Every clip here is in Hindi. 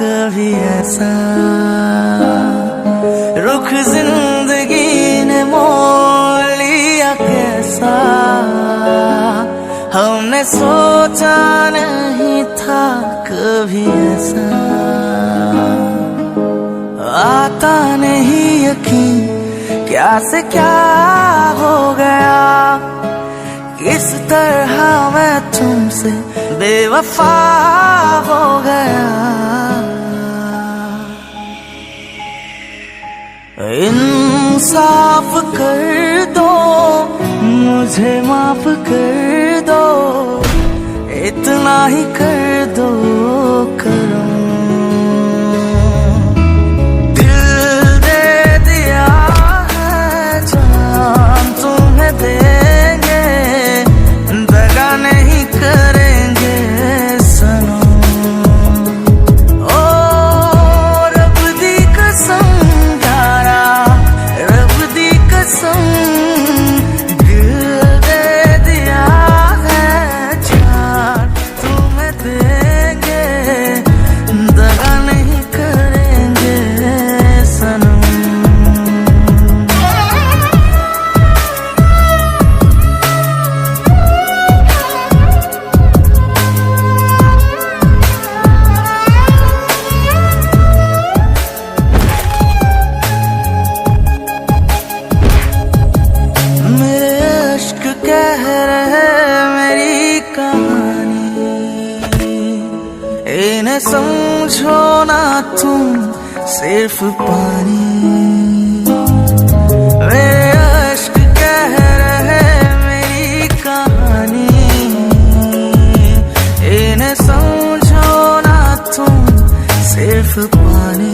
कभी ऐसा रुख जिंदगी ने मोड़ लिया कैसा, हमने सोचा नहीं था कभी ऐसा। आता नहीं यकीन क्या से क्या हो गया, किस तरह मैं तुमसे बेवफा हो गया। इंसाफ कर दो, मुझे माफ कर दो, इतना ही कर दो करम। दिल दे दिया है जान तुम्हें देंगे, दगा नहीं करेंगे सनम। ओ रब दी कसम यारा, रब दी कसम, दिल दे दिया है जान तुम्हें देंगे, दगा नहीं करेंगे सनम। मेरे अश्क कह रहे मेरी कहानी, इन्हें समझो ना तुम सिर्फ पानी। मेरे अश्क कह रहे मेरी कहानी, इन्हें समझो ना तुम सिर्फ पानी।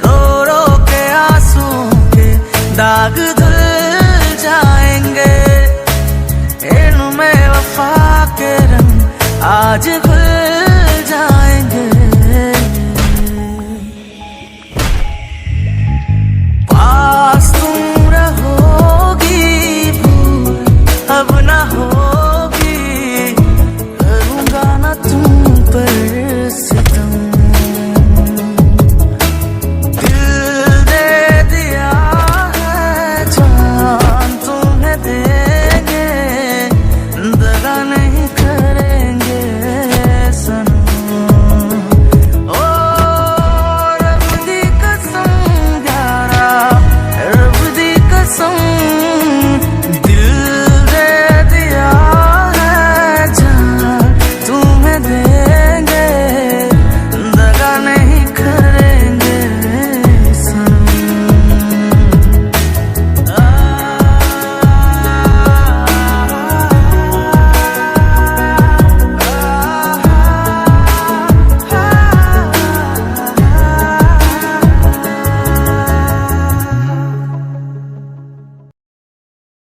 रो रो के आंसुओं के दाग धुल जाएंगे, इनमें वफा के रंग आज